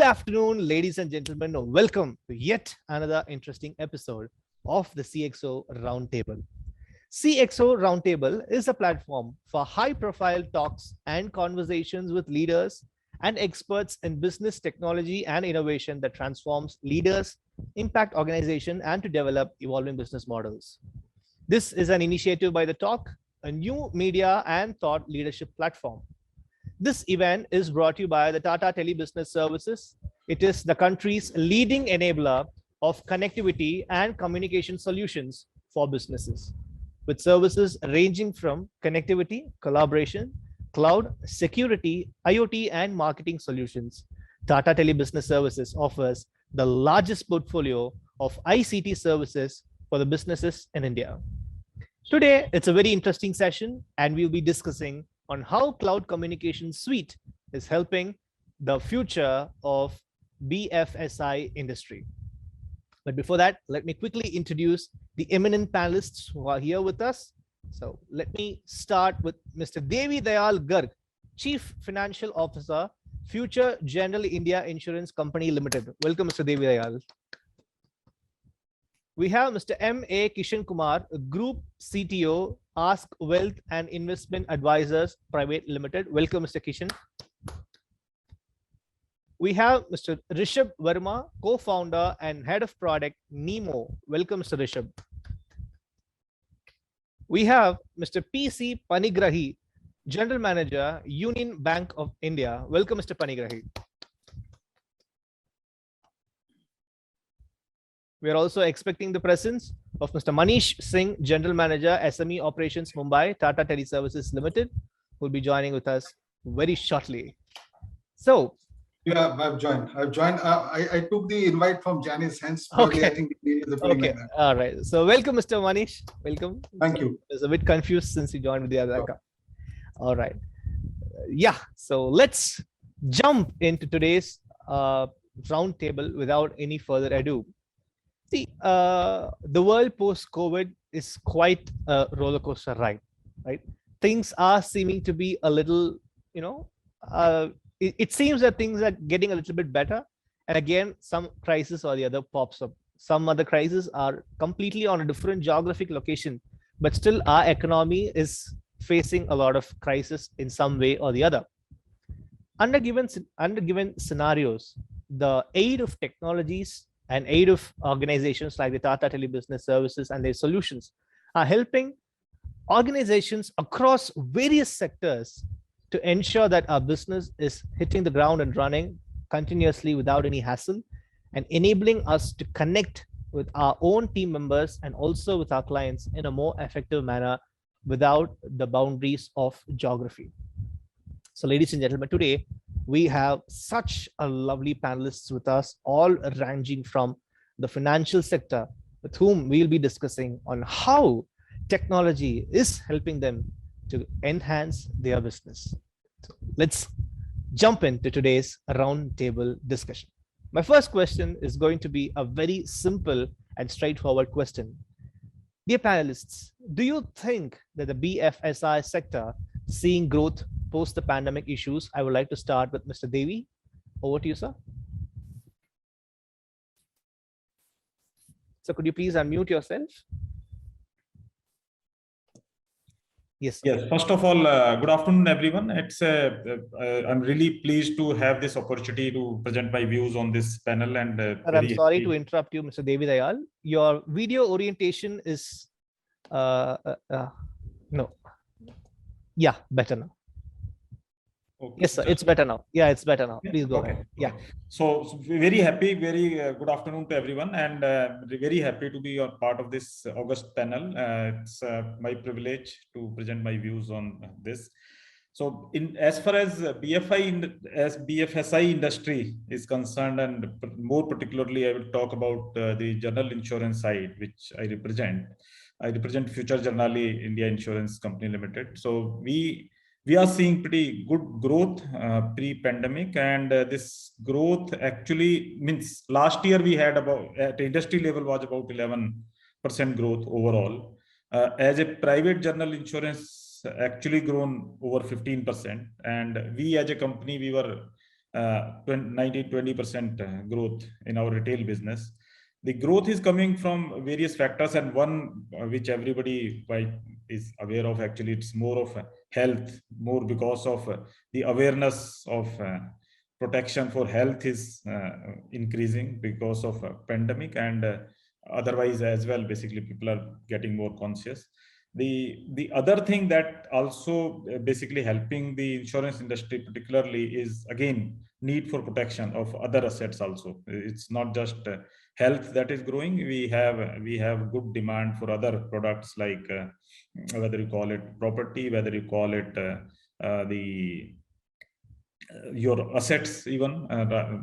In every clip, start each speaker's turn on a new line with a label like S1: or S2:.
S1: afternoon, ladies and gentlemen. Welcome to yet another interesting episode of the CXO Roundtable. CXO Roundtable is a platform for high-profile talks and conversations with leaders and experts in business technology and innovation that transforms leaders, impact organization, and to develop evolving business models. This is an initiative by The Talk, a new media and thought leadership platform. This event is brought to you by the Tata Tele Business Services. It is the country's leading enabler of connectivity and communication solutions for businesses, with services ranging from connectivity, collaboration, cloud, security, IoT, and marketing solutions. Tata Tele Business Services offers the largest portfolio of ICT services for the businesses in India. Today, it's a very interesting session, and we'll be discussing on how cloud communication suite is helping the future of Bfsi industry. But before that, let me quickly introduce the eminent panelists who are here with us. So let me start with Mr. Devi Dayal Garg, Chief Financial Officer, Future General India Insurance Company Limited. Welcome, Mr. Devi Dayal. We have Mr. M.A. Kishen Kumar, Group CTO, Ask Wealth and Investment Advisors Private Limited. Welcome, Mr. Kishen. We have Mr. Rishabh Verma, Co-founder and Head of Product, Nemo. Welcome, Mr. Rishabh. We have Mr. P.C. Panigrahi, General Manager, Union Bank of India. Welcome, Mr. Panigrahi. We are also expecting the presence of Mr. Manish Singh, General Manager, SME Operations Mumbai, Tata Teleservices Limited, who will be joining with us very shortly. So,
S2: yeah, I've joined. I took the invite from Janis, hence
S1: okay.
S2: I think the
S1: okay. Like that. All right. So, welcome, Mr. Manish. Welcome.
S2: Thank you.
S1: I was a bit confused since you joined with the other account. All right. Yeah. So, let's jump into today's roundtable without any further ado. See, the world post-COVID is quite a roller coaster ride, right? Things are seeming to be a little, it seems that things are getting a little bit better. And again, some crisis or the other pops up. Some other crises are completely on a different geographic location, but still our economy is facing a lot of crisis in some way or the other. Under given scenarios, the aid of technologies and aid of organizations like the Tata Tele Business Services and their solutions are helping organizations across various sectors to ensure that our business is hitting the ground and running continuously without any hassle, and enabling us to connect with our own team members and also with our clients in a more effective manner without the boundaries of geography. So, ladies and gentlemen, today we have such a lovely panelists with us, all ranging from the financial sector, with whom we'll be discussing on how technology is helping them to enhance their business. So let's jump into today's roundtable discussion. My first question is going to be a very simple and straightforward question. Dear panelists, do you think that the BFSI sector seeing growth post the pandemic issues? I would like to start with Mr. Devi. Over to you, sir. So could you please unmute yourself? Yes.
S3: Yes. First of all, good afternoon, everyone. I'm really pleased to have this opportunity to present my views on this panel. And
S1: I'm sorry to interrupt you, Mr. Devi Dayal. Your video orientation is no. Yeah, better now. Okay. Yes, sir. It's better now. Yeah, it's better now. Please go ahead. Yeah.
S3: So very happy, very good afternoon to everyone, and very happy to be a part of this August panel. It's my privilege to present my views on this. So, as far as BFSI industry is concerned, and more particularly, I will talk about the general insurance side, which I represent. I represent Future General India Insurance Company Limited. So we are seeing pretty good growth pre-pandemic, and this growth actually means last year we had about at industry level was about 11% growth overall. As a private general insurance actually grown over 15%, and we as a company we were 20% growth in our retail business. The growth is coming from various factors, and one which everybody is aware of, actually it's more of health, more because of the awareness of protection for health is increasing because of pandemic, and otherwise as well, basically people are getting more conscious. The other thing that also basically helping the insurance industry particularly is again need for protection of other assets also. It's not just health that is growing. We have good demand for other products, like whether you call it property, whether you call it your assets, even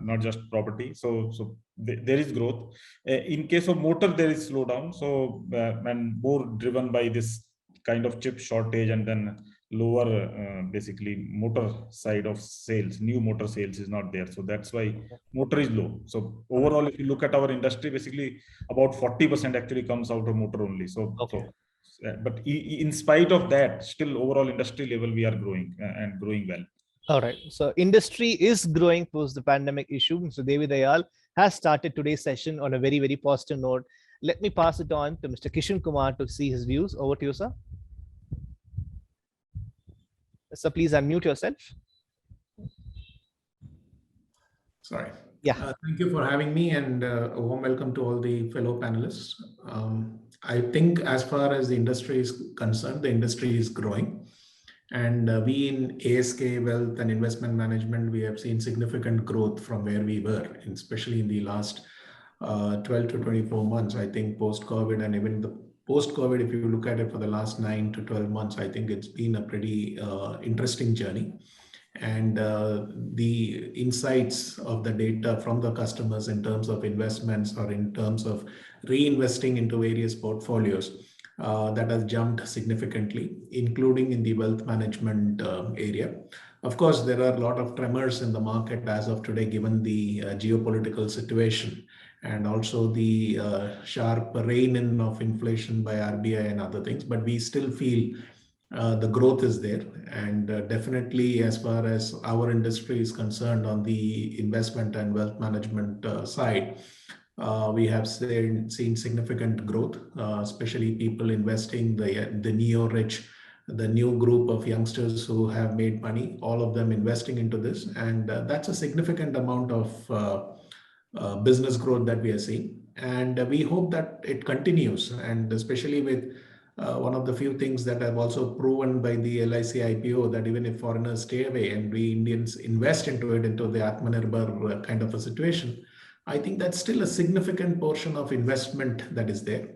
S3: not just property. So there is growth. In case of motor, there is slowdown, so and more driven by this kind of chip shortage, and then lower basically motor side of sales. New motor sales is not there, so that's why motor is low. So overall, if you look at our industry, basically about 40% actually comes out of motor only. So but in spite of that, still overall industry level we are growing and growing well.
S1: All right. So industry is growing post the pandemic issue. So Devi Dayal has started today's session on a very, very positive note. Let me pass it on to Mr. Kishen Kumar to see his views. Over to you, sir. So please unmute yourself.
S4: Sorry.
S1: Yeah.
S4: Thank you for having me, and a warm welcome to all the fellow panelists. I think as far as the industry is concerned, the industry is growing. And we in ASK Wealth and Investment Management, we have seen significant growth from where we were, especially in the last 12 to 24 months. I think post-COVID, and even the post-COVID, if you look at it for the last 9 to 12 months, I think it's been a pretty interesting journey. And the insights of the data from the customers in terms of investments or in terms of reinvesting into various portfolios, that has jumped significantly, including in the wealth management area. Of course, there are a lot of tremors in the market as of today, given the geopolitical situation, and also the sharp rein-in of inflation by RBI and other things. But we still feel the growth is there. And definitely, as far as our industry is concerned on the investment and wealth management side, we have seen significant growth, especially people investing, the neo-rich, the new group of youngsters who have made money, all of them investing into this. And that's a significant amount of business growth that we are seeing. And we hope that it continues. And especially with one of the few things that have also proven by the LIC IPO, that even if foreigners stay away and we Indians invest into it, into the Atmanirbhar kind of a situation, I think that's still a significant portion of investment that is there.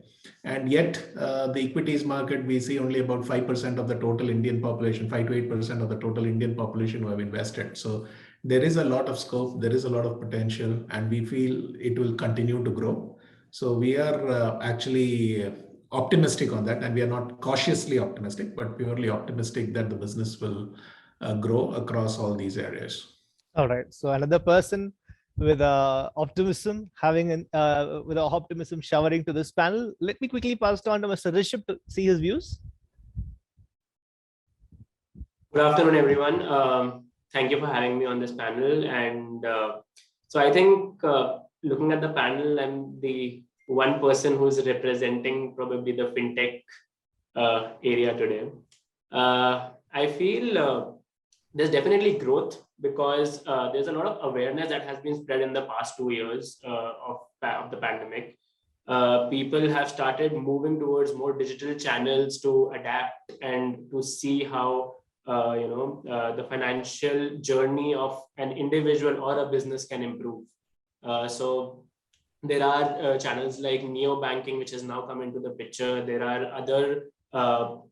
S4: And yet the equities market, we see only about 5% of the total Indian population, 5 to 8% of the total Indian population who have invested. So there is a lot of scope, there is a lot of potential, and we feel it will continue to grow. So we are actually optimistic on that, and we are not cautiously optimistic, but purely optimistic that the business will grow across all these areas.
S1: All right. So another person with optimism, with optimism showering to this panel. Let me quickly pass it on to Mr. Rishabh to see his views.
S5: Good afternoon, everyone. Thank you for having me on this panel. And so I think looking at the panel, I'm the one person who's representing probably the fintech area today. I feel there's definitely growth, because there's a lot of awareness that has been spread in the past 2 years of the pandemic. People have started moving towards more digital channels to adapt and to see how the financial journey of an individual or a business can improve. So there are channels like neo banking, which has now come into the picture. There are other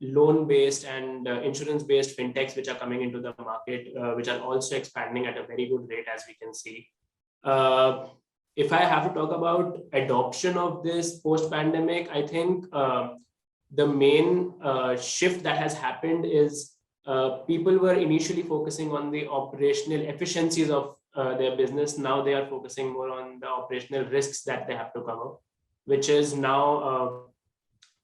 S5: loan-based and insurance-based fintechs which are coming into the market, which are also expanding at a very good rate, as we can see. If I have to talk about adoption of this post-pandemic, I think the main shift that has happened is people were initially focusing on the operational efficiencies of their business. Now they are focusing more on the operational risks that they have to cover, which is now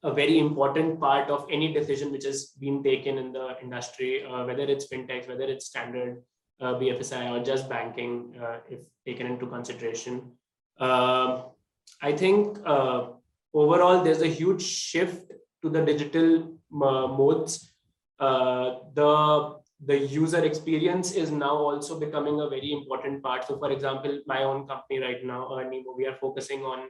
S5: a very important part of any decision which has been taken in the industry, whether it's fintechs, whether it's standard BFSI or just banking, if taken into consideration. I think overall there's a huge shift to the digital modes. The user experience is now also becoming a very important part. So, for example, my own company right now, Nemo, we are focusing on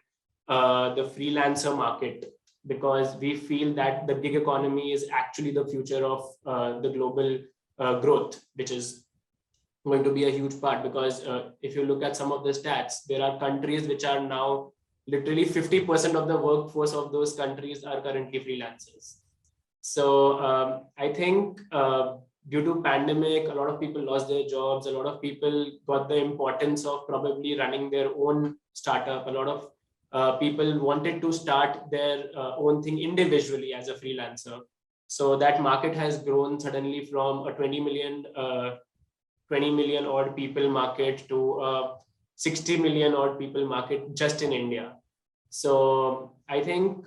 S5: the freelancer market because we feel that the gig economy is actually the future of the global growth, which is going to be a huge part. Because if you look at some of the stats, there are countries which are now literally 50% of the workforce of those countries are currently freelancers. So I think due to pandemic, a lot of people lost their jobs. A lot of people got the importance of probably running their own startup. A lot of people wanted to start their own thing individually as a freelancer. So that market has grown suddenly from a 20 million odd people market to a 60 million odd people market just in India. So I think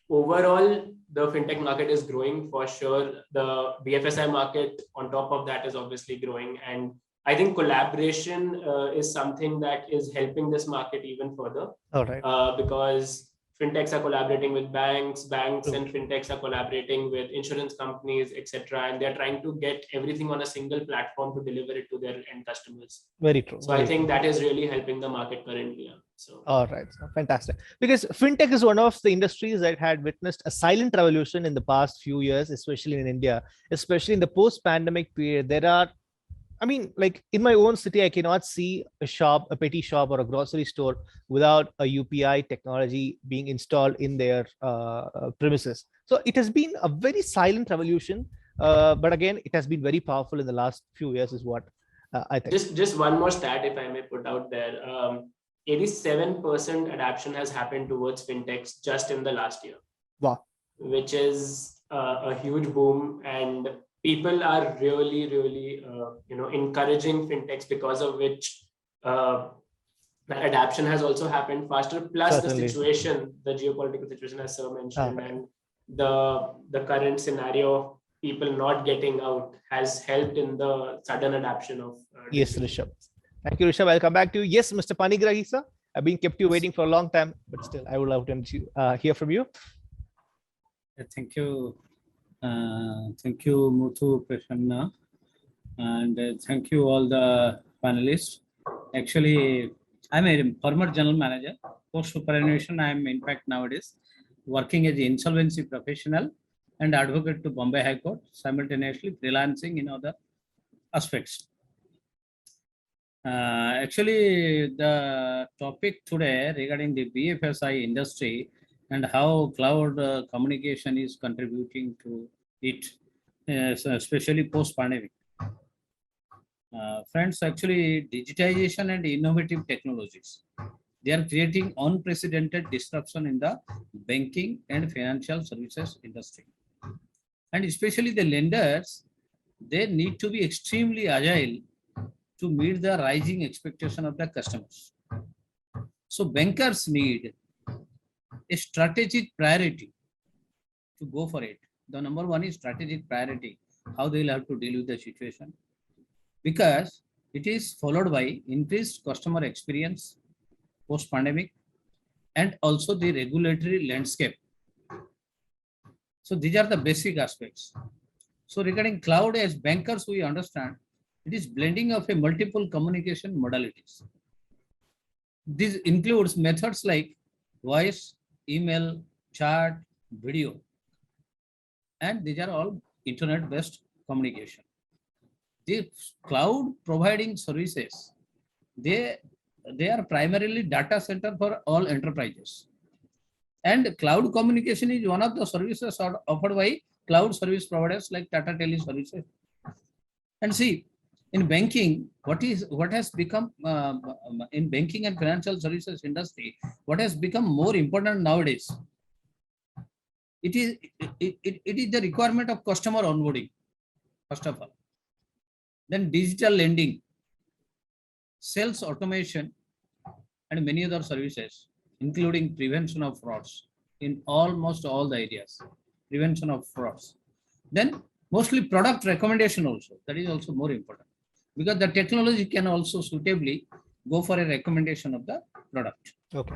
S5: overall, the fintech market is growing for sure. The BFSI market on top of that is obviously growing. And I think collaboration is something that is helping this market even further.
S1: All right.
S5: Because fintechs are collaborating with banks and fintechs are collaborating with insurance companies, etc. And they're trying to get everything on a single platform to deliver it to their end customers.
S1: Very true.
S5: So I think that is really helping the market currently. So
S1: all right, so fantastic. Because fintech is one of the industries that had witnessed a silent revolution in the past few years, especially in India, especially in the post-pandemic period. There are, I mean, like in my own city, I cannot see a shop, a petty shop or a grocery store without a UPI technology being installed in their premises. So it has been a very silent revolution, but again, it has been very powerful in the last few years is what I think.
S5: Just one more stat, if I may put out there. 87% adoption has happened towards fintechs just in the last year.
S1: Wow.
S5: Which is a huge boom, and people are really encouraging fintechs, because of which that adoption has also happened faster. Plus Certainly. The situation, the geopolitical situation, as Sir mentioned, and the current scenario of people not getting out has helped in the sudden adoption of.
S1: Yes, Rishabh. Thank you, Rishabh. I'll come back to you. Yes, Mr. Panigrahi, sir. I've been kept you waiting for a long time, but still, I would love to hear from you.
S6: Thank you. Thank you, Muthu, Prasanna, and thank you all the panelists. Actually, I'm a former general manager. Post superannuation, I am in fact nowadays working as an insolvency professional and advocate to Bombay High Court, simultaneously freelancing in other aspects. Actually, the topic today regarding the BFSI industry and how cloud communication is contributing to it, especially post-pandemic. Friends, actually, digitization and innovative technologies, they are creating unprecedented disruption in the banking and financial services industry. And especially the lenders, they need to be extremely agile to meet the rising expectation of the customers. So bankers need a strategic priority to go for it. The number one is strategic priority, how they will have to deal with the situation, because it is followed by increased customer experience post-pandemic and also the regulatory landscape. So these are the basic aspects. So regarding cloud, as bankers, we understand it is blending of a multiple communication modalities. This includes methods like voice, email, chat, video, and these are all internet-based communication. The cloud providing services, they are primarily data center for all enterprises. And cloud communication is one of the services offered by cloud service providers like Tata Teleservices. And see, in banking, what has become in banking and financial services industry, what has become more important nowadays, it is the requirement of customer onboarding, first of all. Then digital lending, sales automation, and many other services, including prevention of frauds in almost all the areas, prevention of frauds. Then mostly product recommendation also, that is also more important. because the technology can also suitably go for a recommendation of the product.
S1: Okay.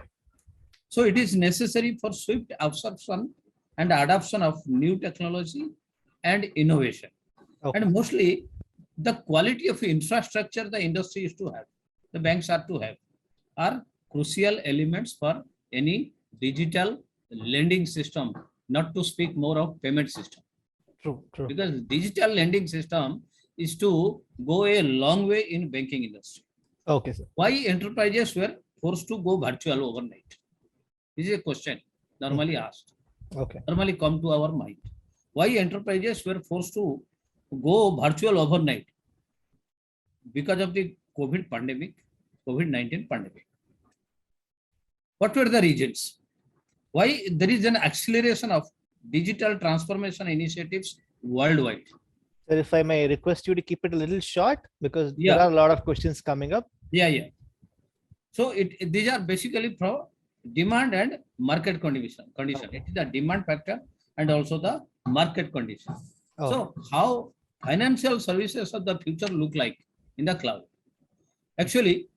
S6: So it is necessary for swift absorption and adoption of new technology and innovation.
S1: Okay.
S6: And mostly the quality of infrastructure the industry is to have, the banks are to have, are crucial elements for any digital lending system, not to speak more of payment system.
S1: True. True.
S6: Because digital lending system is to go a long way in banking industry.
S1: Okay, sir.
S6: Why enterprises were forced to go virtual overnight? This is a question normally asked.
S1: Okay.
S6: Normally come to our mind. Why enterprises were forced to go virtual overnight? Because of the COVID pandemic, COVID-19 pandemic. What were the reasons? Why there is an acceleration of digital transformation initiatives worldwide?
S1: Sir, if I may request you to keep it a little short, because
S6: Yeah.
S1: there are a lot of questions coming up.
S6: Yeah. So these are basically from demand and market condition.
S1: Okay.
S6: It is the demand factor and also the market condition.
S1: Oh.
S6: So how financial services of the future look like in the cloud? Actually,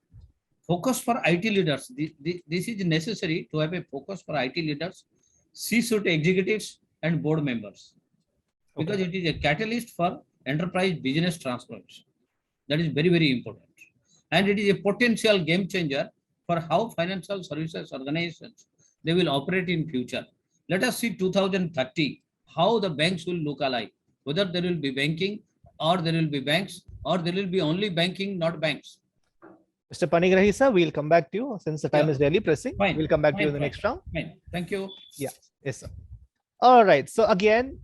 S6: focus for IT leaders. This is necessary to have a focus for IT leaders, C-suite executives and board members, because it is a catalyst for enterprise business transformation. That is very, very important. And it is a potential game changer for how financial services organizations, they will operate in future. Let us see 2030, how the banks will look alike, whether there will be banking or there will be banks or there will be only banking, not banks.
S1: Mr. Panigrahi, sir, we'll come back to you since the time is really pressing.
S6: Fine.
S1: We'll come back to you in
S6: Fine,
S1: the next round.
S6: Fine. Thank you.
S1: Yeah. Yes, sir. All right. So again,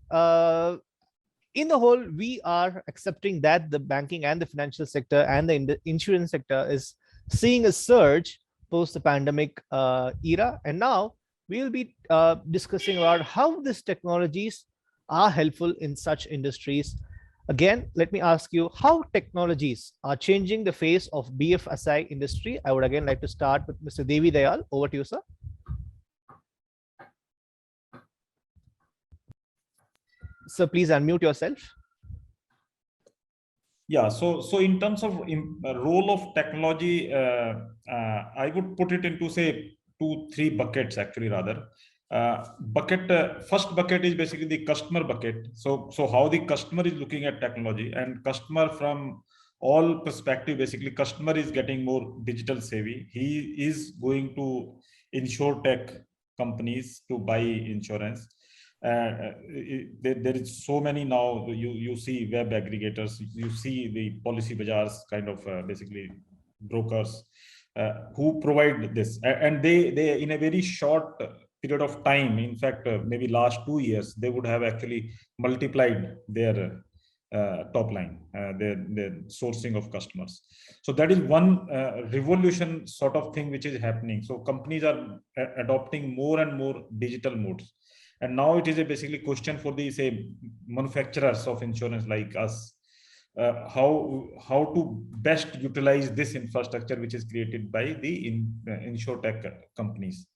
S1: in the whole, we are accepting that the banking and the financial sector and the insurance sector is seeing a surge post the pandemic era. And now we'll be discussing about how these technologies are helpful in such industries. Again, let me ask you how technologies are changing the face of BFSI industry. I would again like to start with Mr. Devi Dayal. Over to you, sir. So please unmute yourself.
S3: Yeah, so in terms of role of technology, I would put it into say 2-3 buckets actually rather. First bucket is basically the customer bucket. So how the customer is looking at technology, and customer from all perspective, basically customer is getting more digital savvy. He is going to insurtech companies to buy insurance. There is so many now. You see web aggregators, you see the policy bazaars kind of basically brokers who provide this, and they in a very short period of time, in fact maybe last 2 years, they would have actually multiplied their top line, their sourcing of customers. So that is one revolution sort of thing which is happening. So companies are adopting more and more digital modes. And now it is a basically question for the say manufacturers of insurance like us, how to best utilize this infrastructure which is created by the insurtech companies.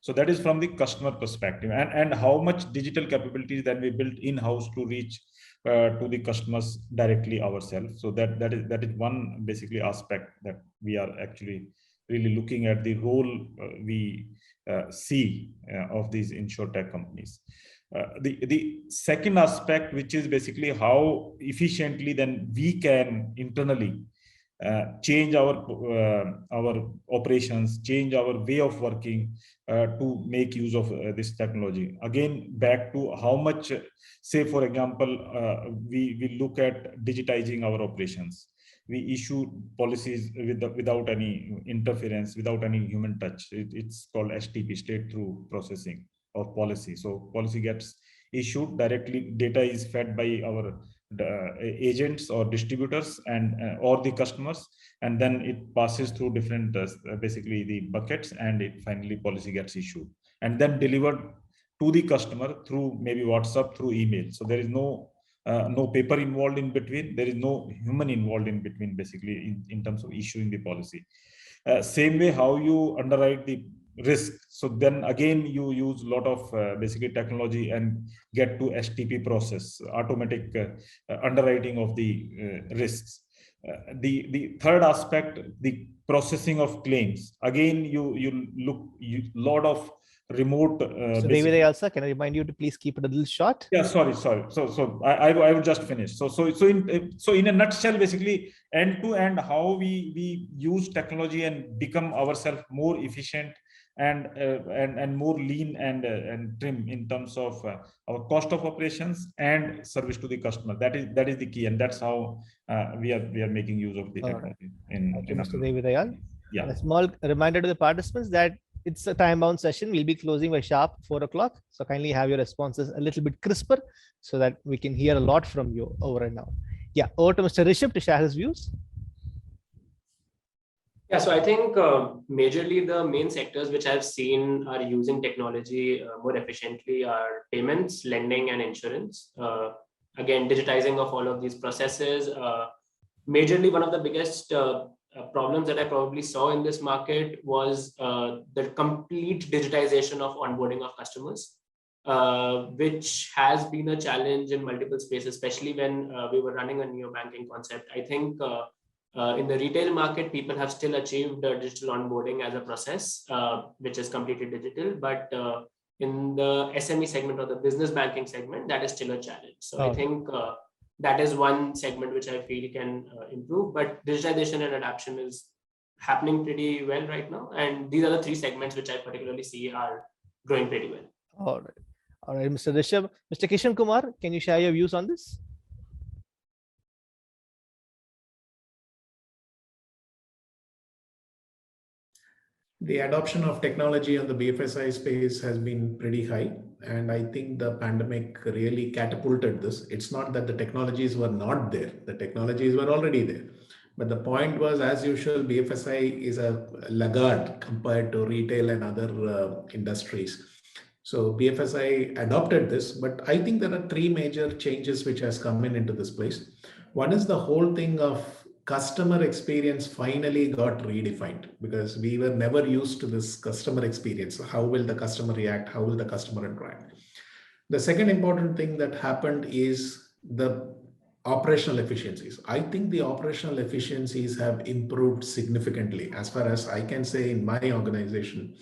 S3: So that is from the customer perspective, and how much digital capabilities that we built in-house to reach to the customers directly ourselves. So that is one basically aspect that we are actually really looking at, the role we see of these insurtech companies. The second aspect, which is basically how efficiently then we can internally change our operations, change our way of working to make use of this technology. Again, back to how much, say for example, we look at digitizing our operations. We issue policies without any interference, without any human touch. It's called STP, straight through processing of policy. So policy gets issued directly, data is fed by our agents or distributors and or the customers, and then it passes through different basically the buckets, and it finally policy gets issued and then delivered to the customer through maybe WhatsApp, through email. So there is no paper involved in between, there is no human involved in between, basically in terms of issuing the policy. Same way how you underwrite the risk. So then again, you use a lot of basically technology and get to STP process, automatic underwriting of the risks. The third aspect, the processing of claims. Again, you lot of remote.
S1: So Devi, also, can I remind you to please keep it a little short?
S3: Yeah, sorry. So I will just finish. So in a nutshell, basically, end to end, how we use technology and become ourselves more efficient and more lean and trim in terms of our cost of operations and service to the customer. That is the key, and that's how we are making use of the technology.
S1: Thank you, Mr. Devi.
S3: Yeah.
S1: And a small reminder to the participants that it's a time-bound session. We'll be closing by sharp 4 o'clock. So kindly have your responses a little bit crisper so that we can hear a lot from you over and now. Yeah, over to Mr. Rishabh to share his views.
S5: Yeah, so I think majorly the main sectors which I've seen are using technology more efficiently are payments, lending, and insurance. Again, digitizing of all of these processes. Majorly, one of the biggest problems that I probably saw in this market was the complete digitization of onboarding of customers, which has been a challenge in multiple spaces, especially when we were running a neo-banking concept. I think in the retail market, people have still achieved digital onboarding as a process, which is completely digital. But in the SME segment or the business banking segment, that is still a challenge. So I think that is one segment which I feel can improve. But digitization and adoption is happening pretty well right now. And these are the three segments which I particularly see are growing pretty well.
S1: All right, Mr. Rishabh. Mr. Kishen Kumar, can you share your views on this?
S4: The adoption of technology on the BFSI space has been pretty high. And I think the pandemic really catapulted this. It's not that the technologies were not there. The technologies were already there. But the point was, as usual, BFSI is a laggard compared to retail and other industries. So BFSI adopted this, but I think there are three major changes which has come into this place. One is the whole thing of customer experience finally got redefined, because we were never used to this customer experience. How will the customer react? How will the customer interact? The second important thing that happened is the operational efficiencies. I think the operational efficiencies have improved significantly, as far as I can say in my organization,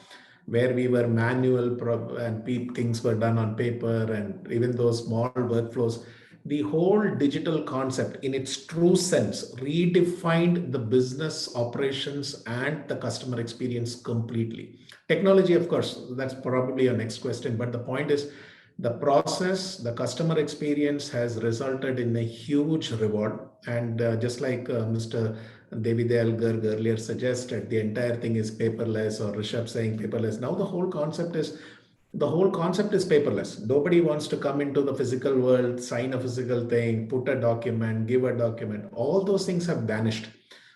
S4: where we were manual and things were done on paper, and even those small workflows. The whole digital concept in its true sense redefined the business operations and the customer experience completely. Technology, of course, that's probably your next question. But the point is, the process, the customer experience has resulted in a huge reward. And just like Mr. Devi Garg earlier suggested, the entire thing is paperless, or Rishabh saying paperless. Now the whole concept is paperless. Nobody wants to come into the physical world, sign a physical thing, put a document, give a document. All those things have vanished.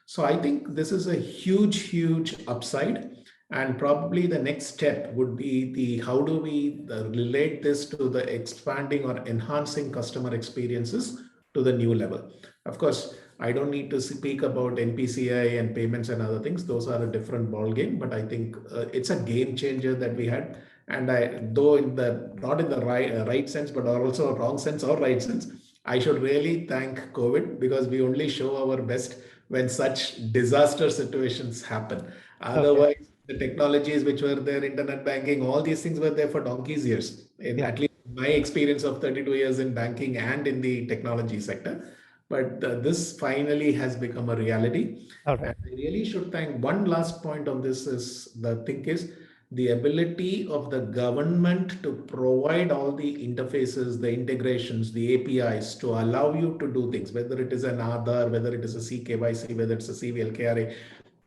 S4: So I think this is a huge upside. And probably the next step would be how do we relate this to the expanding or enhancing customer experiences to the new level. Of course, I don't need to speak about NPCI and payments and other things. Those are a different ballgame, but I think it's a game changer that we had. And though not in the right sense, but also a wrong sense or right sense, I should really thank COVID, because we only show our best when such disaster situations happen. Otherwise, the technologies which were there, internet banking, all these things were there for donkey's years. At least my experience of 32 years in banking and in the technology sector. But this finally has become a reality. And I really should thank. One last point on this is the ability of the government to provide all the interfaces, the integrations, the APIs to allow you to do things, whether it is an Aadhaar, whether it is a CKYC, whether it's a CVL-KRA,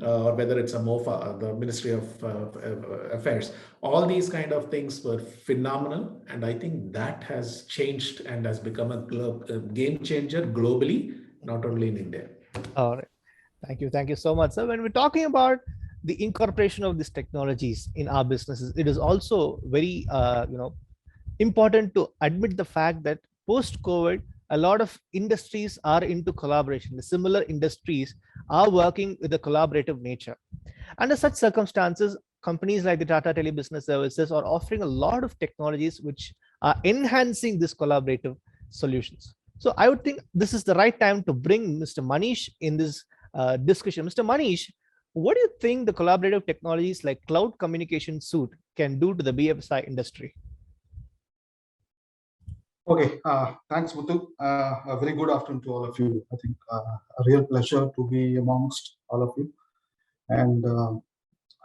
S4: or whether it's a MOFA, the Ministry of Affairs. All these kind of things were phenomenal. And I think that has changed and has become a game changer globally, not only in India.
S1: All right. Thank you so much, sir. When we're talking about the incorporation of these technologies in our businesses, it is also very important to admit the fact that post-COVID, a lot of industries are into collaboration. The similar industries are working with a collaborative nature. Under such circumstances, companies like the Tata Tele Business Services are offering a lot of technologies which are enhancing this collaborative solutions. So I would think this is the right time to bring Mr. Manish in this discussion. Mr. Manish, what do you think the collaborative technologies like cloud communication suite can do to the BFSI industry?
S2: Okay, thanks, Muthu. A very good afternoon to all of you. I think a real pleasure to be amongst all of you. And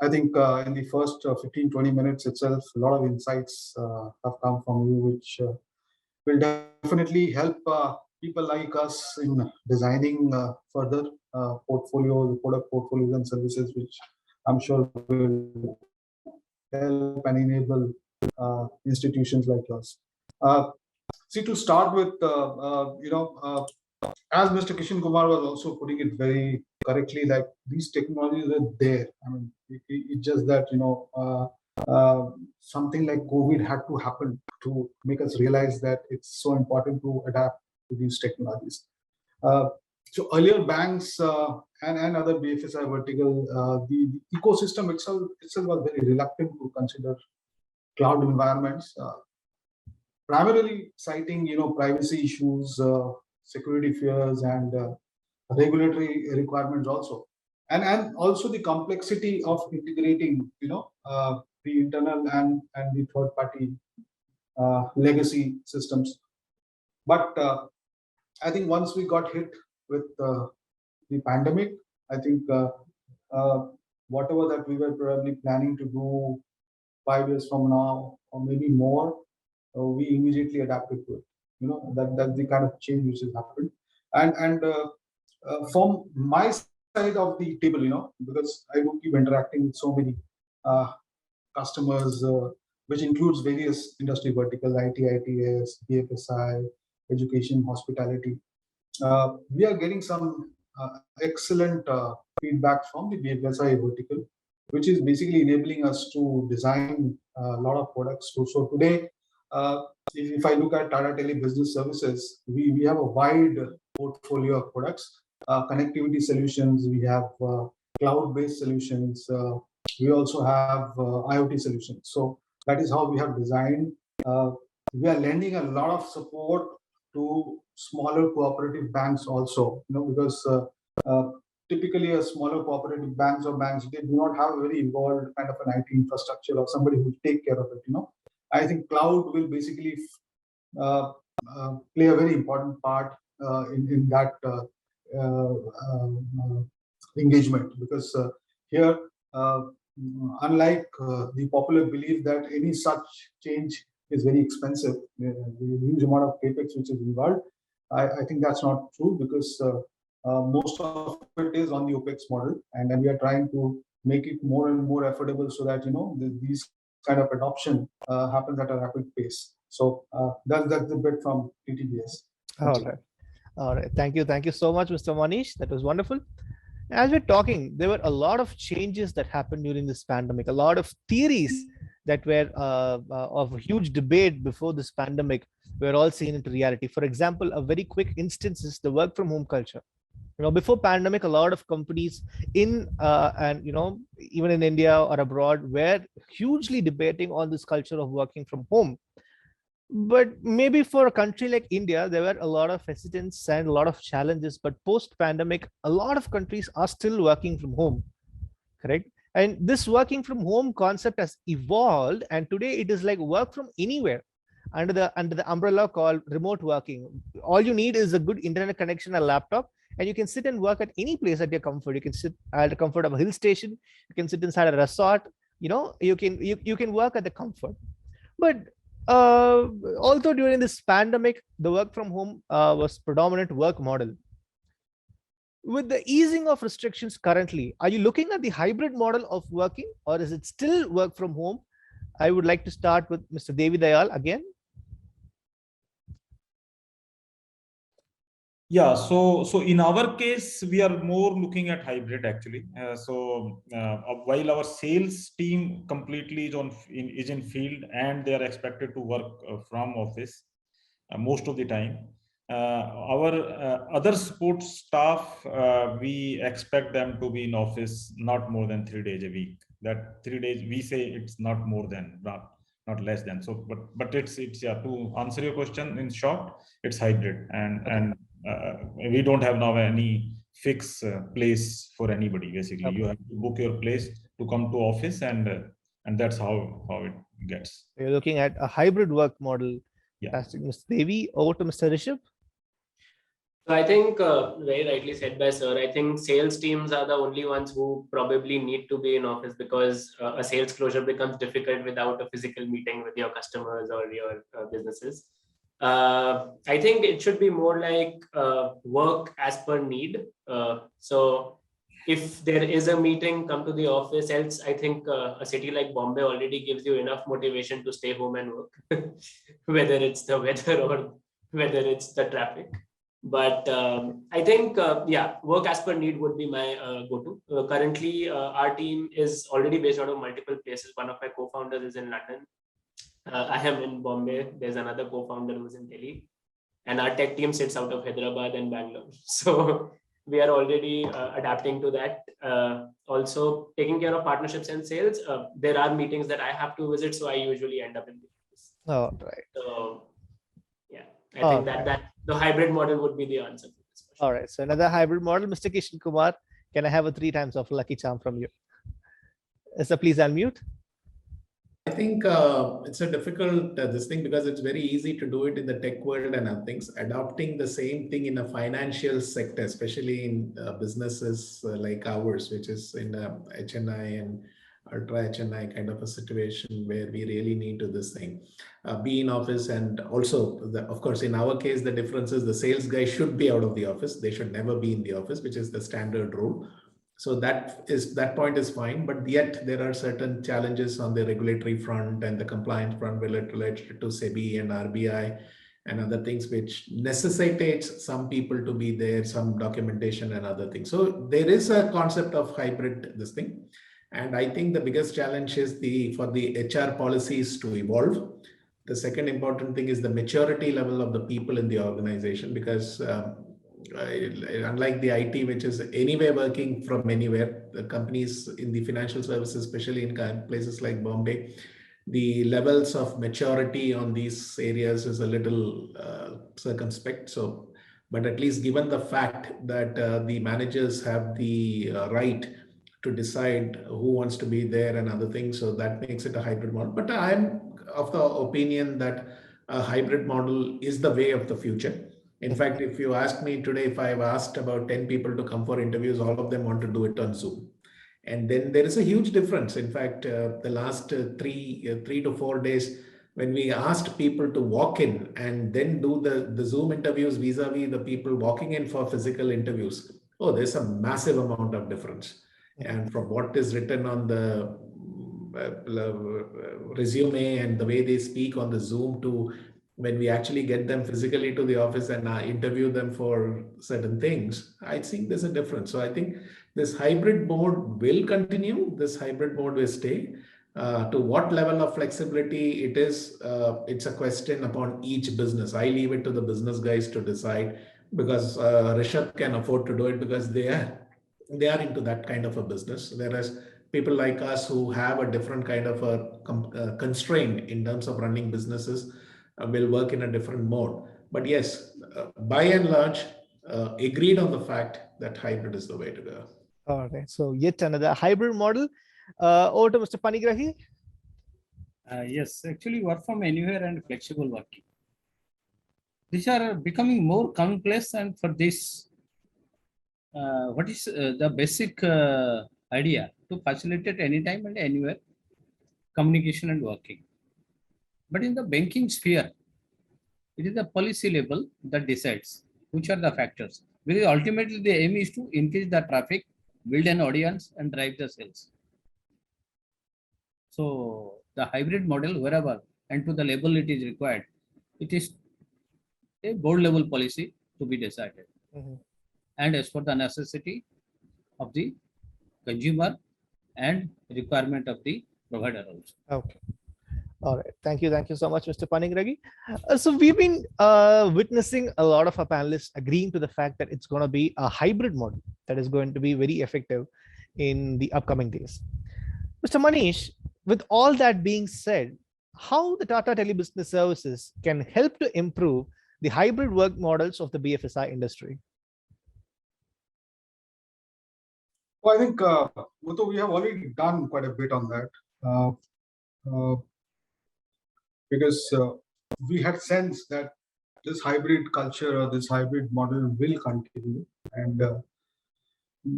S2: I think in the first 15-20 minutes itself, a lot of insights have come from you, which will definitely help people like us in designing further portfolios, product portfolios and services, which I'm sure will help and enable institutions like yours. See, to start with, as Mr. Kishen Kumar was also putting it very correctly, like these technologies are there. I mean, it's just that, something like COVID had to happen to make us realize that it's so important to adapt to these technologies. So earlier banks and other BFSI vertical, the ecosystem itself was very reluctant to consider cloud environments, primarily citing privacy issues, security fears, and regulatory requirements also, and also the complexity of integrating the internal and the third party legacy systems. But I think once we got hit with the pandemic, I think whatever that we were probably planning to do 5 years from now or maybe more, we immediately adapted to it. That's the kind of change which has happened. And from my side of the table, because I do keep interacting with so many customers, which includes various industry verticals, IT, ITS, BFSI, education, hospitality. We are getting some excellent feedback from the BFSI vertical, which is basically enabling us to design a lot of products too. So today, if I look at Tata Tele Business Services, we have a wide portfolio of products, connectivity solutions, we have cloud-based solutions, we also have IoT solutions. So that is how we have designed. We are lending a lot of support to smaller cooperative banks also, because typically a smaller cooperative banks, they do not have a very involved kind of an IT infrastructure or somebody who will take care of it. I think cloud will basically play a very important part in that engagement, because here, unlike the popular belief that any such change is very expensive, the huge amount of capex which is involved, I think that's not true, because most of it is on the OPEX model, and then we are trying to make it more and more affordable so that these kind of adoption happens at a rapid pace. So that's the bit from TTBS.
S1: All right. Thank you so much, Mr. Manish. That was wonderful. As we're talking, there were a lot of changes that happened during this pandemic, a lot of theories that were of huge debate before this pandemic were all seen into reality. For example, a very quick instance is the work from home culture. Before pandemic, a lot of companies in and even in India or abroad were hugely debating on this culture of working from home. But maybe for a country like India, there were a lot of hesitance and a lot of challenges. But post-pandemic, a lot of countries are still working from home, correct? And this working from home concept has evolved, and today it is like work from anywhere under the umbrella called remote working. All you need is a good internet connection, a laptop, and you can sit and work at any place at your comfort. You can sit at the comfort of a hill station. You can sit inside a resort. You can work at the comfort. But although during this pandemic, the work from home was predominant work model. With the easing of restrictions currently, are you looking at the hybrid model of working, or is it still work from home? I would like to start with Mr. Devi Dayal again.
S3: Yeah, so in our case, we are more looking at hybrid actually. While our sales team completely is in field and they are expected to work from office most of the time, our other support staff, we expect them to be in office not more than 3 days a week. That 3 days, we say it's not more than, not less than. So, but it's yeah. To answer your question in short, it's hybrid, and we don't have now any fixed place for anybody. Basically, you have to book your place to come to office, and that's how it gets.
S1: You're looking at a hybrid work model.
S3: Yeah.
S1: Fantastic. Ms. Devi, over to Mr. Rishabh.
S5: So I think very rightly said by sir. I think sales teams are the only ones who probably need to be in office, because a sales closure becomes difficult without a physical meeting with your customers or your businesses. I think it should be more like work as per need. So if there is a meeting, come to the office. Else, I think a city like Bombay already gives you enough motivation to stay home and work, whether it's the weather or whether it's the traffic. But I think, work as per need would be my go-to. Currently, our team is already based out of multiple places. One of my co-founders is in London. I am in Bombay. There's another co-founder who's in Delhi. And our tech team sits out of Hyderabad and Bangalore. So we are already adapting to that. Also, taking care of partnerships and sales. There are meetings that I have to visit, so I usually end up in the office.
S1: Oh, right.
S5: So, yeah, I think that the hybrid model would be the answer to this question.
S1: All right. So another hybrid model, Mr. Kishen Kumar. Can I have a 3 times of lucky charm from you? So please unmute.
S4: I think it's a difficult this thing, because it's very easy to do it in the tech world and other things. Adopting the same thing in a financial sector, especially in businesses like ours, which is in HNI and ultra HNI kind of a situation where we really need to this thing, be in office. And also, of course, in our case, the difference is the sales guy should be out of the office. They should never be in the office, which is the standard rule. So that point is fine, but yet there are certain challenges on the regulatory front and the compliance front related to SEBI and RBI and other things, which necessitates some people to be there, some documentation and other things. So there is a concept of hybrid this thing. And I think the biggest challenge is for the HR policies to evolve. The second important thing is the maturity level of the people in the organization, because unlike the IT, which is anyway working from anywhere, the companies in the financial services, especially in places like Bombay, the levels of maturity on these areas is a little circumspect. So, but at least given the fact that the managers have the right to decide who wants to be there and other things, so that makes it a hybrid model. But I'm of the opinion that a hybrid model is the way of the future. In fact, if you ask me today, if I've asked about 10 people to come for interviews, all of them want to do it on Zoom. And then there is a huge difference. In fact, the last 3 to 4 days, when we asked people to walk in and then do the Zoom interviews vis-a-vis the people walking in for physical interviews, there's a massive amount of difference. And from what is written on the resume and the way they speak on the Zoom to when we actually get them physically to the office and interview them for certain things, I think there's a difference. So I think this hybrid mode will continue. This hybrid mode will stay. To what level of flexibility it is, it's a question upon each business. I leave it to the business guys to decide, because Rishabh can afford to do it because they are into that kind of a business. Whereas people like us who have a different kind of a constraint in terms of running businesses will work in a different mode. But yes, by and large, agreed on the fact that hybrid is the way to go.
S1: All right. So yet another hybrid model. Over to Mr. Panigrahi.
S6: Yes, actually work from anywhere and flexible working. These are becoming more commonplace, and for this, what is the basic idea? To facilitate anytime and anywhere communication and working. But in the banking sphere, it is the policy level that decides which are the factors. Because ultimately the aim is to increase the traffic, build an audience, and drive the sales. So the hybrid model, wherever and to the level it is required, it is a board level policy to be decided. And as for the necessity of the consumer and requirement of the provider also.
S1: Okay. All right. Thank you. Thank you so much, Mr. Panigrahi. So we've been witnessing a lot of our panelists agreeing to the fact that it's going to be a hybrid model that is going to be very effective in the upcoming days. Mr. Manish, with all that being said, how the Tata Telebusiness Services can help to improve the hybrid work models of the BFSI industry.
S2: Well, I think, Muthu, we have already done quite a bit on that because we had sensed that this hybrid culture or this hybrid model will continue, and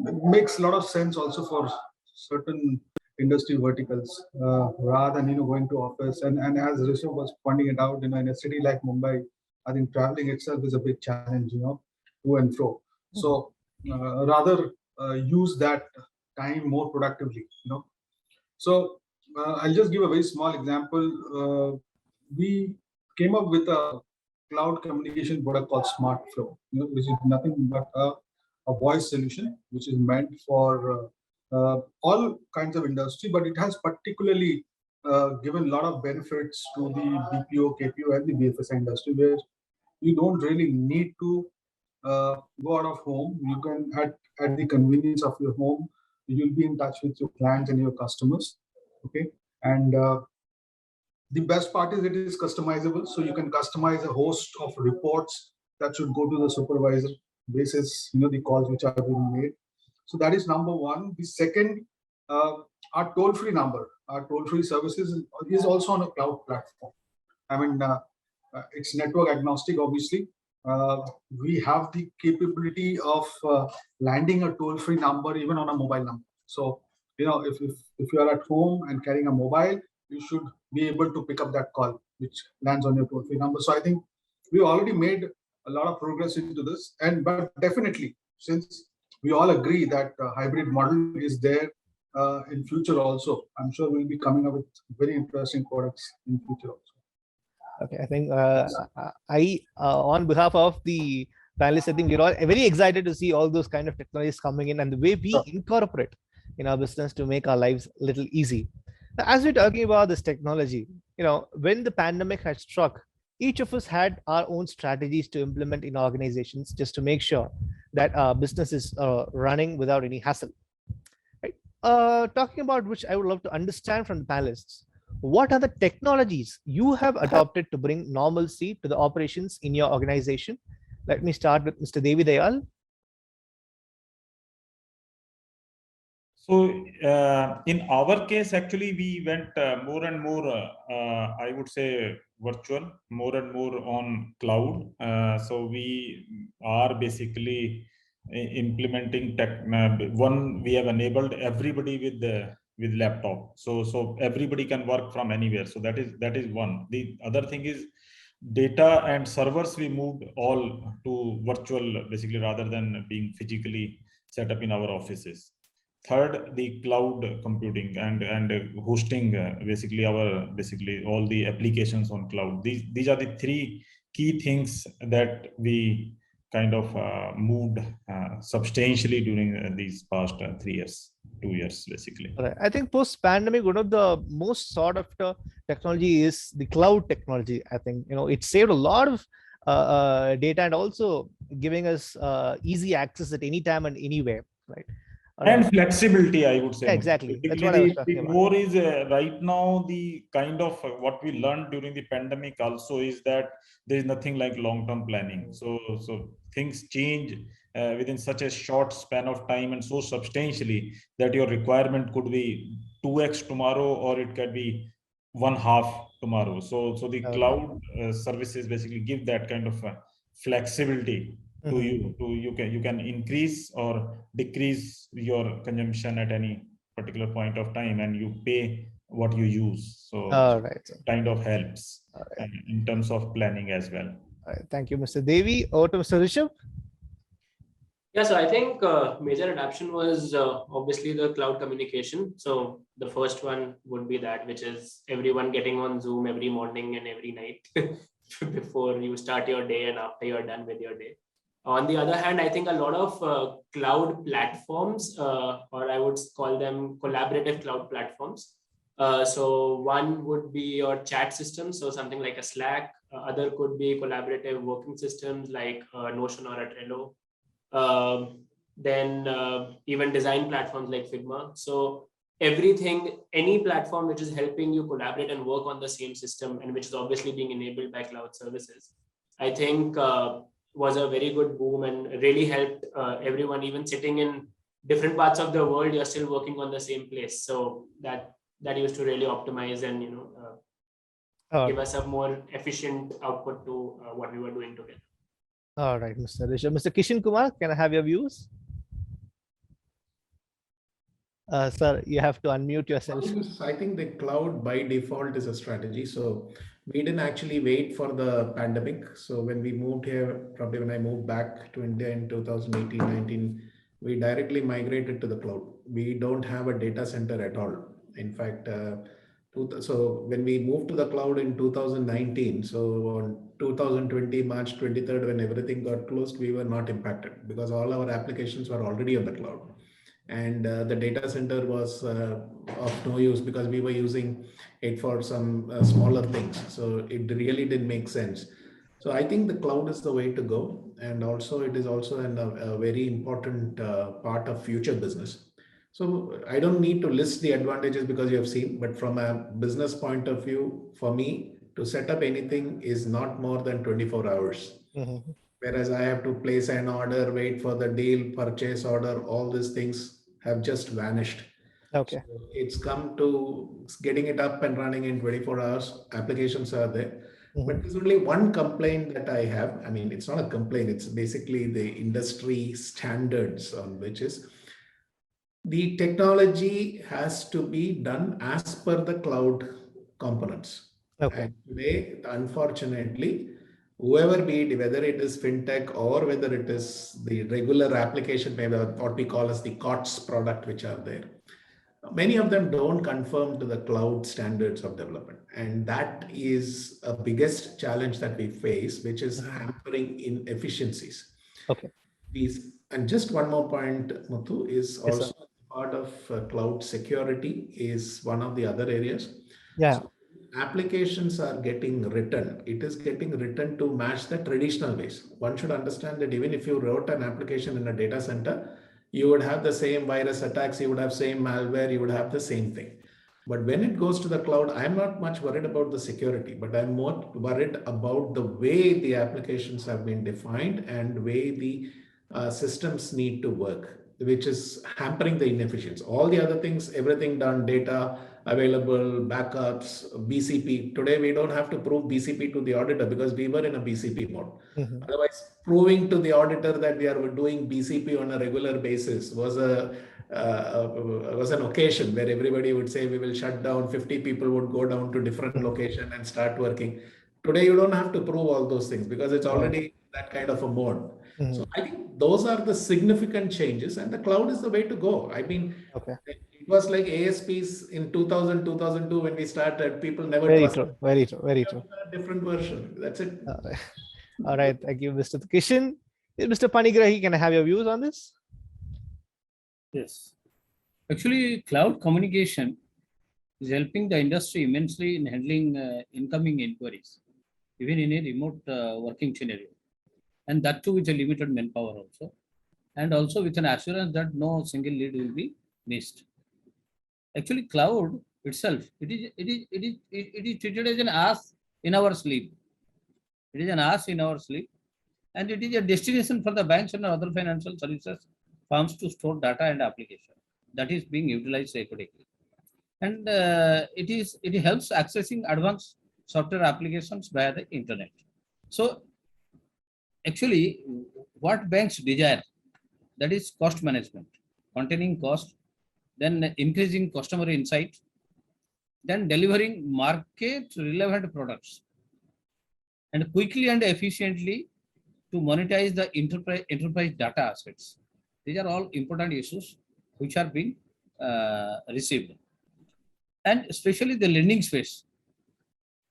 S2: it makes a lot of sense also for certain industry verticals rather than going to office. And as Rishabh was pointing it out, in a city like Mumbai, I think traveling itself is a big challenge, to and fro. So rather use that time more productively, So I'll just give a very small example. We came up with a cloud communication product called SmartFlow, which is nothing but a voice solution, which is meant for all kinds of industry, but it has particularly given a lot of benefits to the BPO, KPO, and the BFSI industry, where you don't really need to go out of home. You can, at the convenience of your home, you'll be in touch with your clients and your customers. Okay, and the best part is it is customizable, so you can customize a host of reports that should go to the supervisor basis, the calls which are being made. So that is number one. The second, our toll-free number, our toll-free services is also on a cloud platform. I mean, it's network agnostic, obviously. We have the capability of landing a toll-free number even on a mobile number. So, if you are at home and carrying a mobile, you should be able to pick up that call, which lands on your toll-free number. So I think we already made a lot of progress into this. But definitely, since we all agree that hybrid model is there in future also, I'm sure we'll be coming up with very interesting products in future also.
S1: Okay, I think on behalf of the panelists, I think we're all very excited to see all those kind of technologies coming in and the way we incorporate in our business to make our lives a little easy. Now, as we're talking about this technology, when the pandemic had struck, each of us had our own strategies to implement in organizations just to make sure that our business is running without any hassle. Right? Talking about which, I would love to understand from the panelists, what are the technologies you have adopted to bring normalcy to the operations in your organization? Let me start with Mr. Devi Dayal.
S3: So in our case, actually, we went more and more, I would say, virtual, more and more on cloud. So we are basically implementing tech. We have enabled everybody with laptop. So everybody can work from anywhere. So that is one. The other thing is data and servers. We moved all to virtual, basically, rather than being physically set up in our offices. Third, the cloud computing and hosting, basically all the applications on cloud. These are the three key things that we kind of moved substantially during these past 2 years, basically.
S1: Right. I think post-pandemic, one of the most sought after technology is the cloud technology. I think it saved a lot of data and also giving us easy access at any time and anywhere, right?
S3: And flexibility, I would say.
S1: Yeah, exactly. That's what I was talking about.
S3: More is right now, the kind of what we learned during the pandemic also is that there is nothing like long-term planning. So things change within such a short span of time and so substantially that your requirement could be 2x tomorrow or it can be 1/2 tomorrow. So the cloud services basically give that kind of flexibility to you. You can increase or decrease your consumption at any particular point of time, and you pay what you use. So kind of helps in terms of planning as well.
S1: Thank you, Mr. Devi. Over to Mr. Rishabh.
S5: Yeah, so I think major adoption was obviously the cloud communication. So the first one would be that, which is everyone getting on Zoom every morning and every night before you start your day and after you're done with your day. On the other hand, I think a lot of cloud platforms, or I would call them collaborative cloud platforms. So one would be your chat system, so something like a Slack. Other could be collaborative working systems like Notion or a Trello. Then even design platforms like Figma. So everything, any platform which is helping you collaborate and work on the same system, and which is obviously being enabled by cloud services, I think was a very good boom and really helped everyone, even sitting in different parts of the world, you're still working on the same place. So that used to really optimize and give us a more efficient output to what we were doing together.
S1: All right, Mr. Rishabh. Mr. Kishen Kumar, can I have your views? Sir, you have to unmute yourself.
S4: I think the cloud by default is a strategy. So we didn't actually wait for the pandemic. So when we moved here, probably when I moved back to India in 2018-19, we directly migrated to the cloud. We don't have a data center at all. In fact, so when we moved to the cloud in 2019, so on 2020, March 23rd, when everything got closed, we were not impacted because all our applications were already on the cloud. And the data center was of no use because we were using it for some smaller things. So it really didn't make sense. So I think the cloud is the way to go. And also it is also a very important part of future business. So I don't need to list the advantages because you have seen, but from a business point of view, for me to set up anything is not more than 24 hours. Mm-hmm. Whereas I have to place an order, wait for the deal, purchase order, all these things have just vanished.
S1: Okay.
S4: So it's come to getting it up and running in 24 hours. Applications are there. Mm-hmm. But there's only one complaint that I have. I mean, it's not a complaint. It's basically the industry standards on which is the technology has to be done as per the cloud components.
S1: Okay.
S4: And today, unfortunately, whoever be it, whether it is fintech or whether it is the regular application, maybe what we call as the COTS product, which are there, many of them don't conform to the cloud standards of development. And that is a biggest challenge that we face, which is hampering in efficiencies.
S1: Okay.
S4: And just one more point, Muthu, is also part of cloud security is one of the other areas.
S1: Yeah.
S4: So applications are getting written. It is getting written to match the traditional ways. One should understand that even if you wrote an application in a data center, you would have the same virus attacks, you would have same malware, you would have the same thing. But when it goes to the cloud, I'm not much worried about the security, but I'm more worried about the way the applications have been defined and way the systems need to work, which is hampering the inefficiency. All the other things, everything done, data available, backups, BCP. Today, we don't have to prove BCP to the auditor because we were in a BCP mode. Mm-hmm. Otherwise, proving to the auditor that we are doing BCP on a regular basis was an occasion where everybody would say we will shut down, 50 people would go down to different location and start working. Today, you don't have to prove all those things because it's already that kind of a mode. Mm-hmm. So I think those are the significant changes and the cloud is the way to go. I mean, it was like ASPs in 2000, 2002 when we started, people never trusted.
S1: Very true.
S4: A different version. That's it.
S1: All right. Thank you, Mr. Kishen. Mr. Panigrahi, can I have your views on this?
S6: Yes. Actually, cloud communication is helping the industry immensely in handling incoming inquiries, even in a remote working scenario. And that too with a limited manpower also. And also with an assurance that no single lead will be missed. Actually, cloud itself, it is treated as an ass in our sleep. It is an ass in our sleep. And it is a destination for the banks and other financial services firms to store data and application that is being utilized equitably. And it helps accessing advanced software applications via the internet. So actually, what banks desire, that is cost management, containing cost, then increasing customer insight, then delivering market relevant products, and quickly and efficiently to monetize the enterprise data assets. These are all important issues which are being received. And especially the lending space,